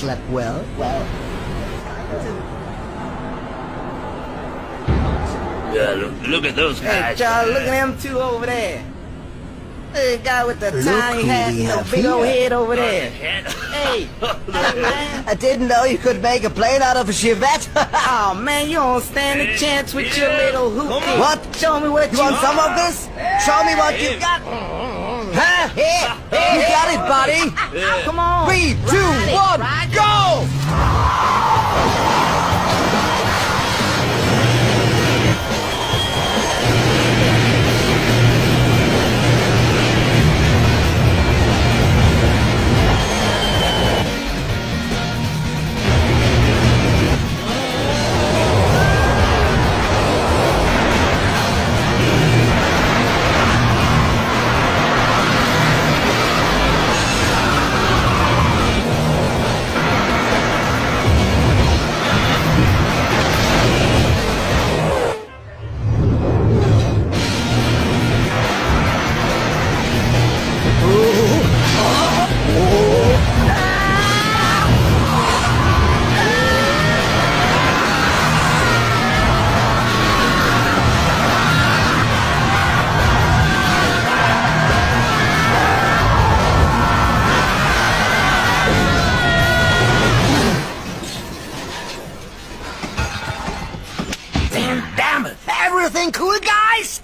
slept well. Yeah, look at those Hey, guys. Charlie, look at them two over there. The guy with the Look tiny who hat we and the have big old here. head over there. Head. Hey, hey, man. I didn't know you could make a plane out of a Chevette. Oh, man, you don't stand a chance with your little hoopty. What? Show me what You want some of this? Show me what you got. Huh? Here. You got it, buddy. Come on. 3, 2, 1, go! Damn it. Everything cool, guys?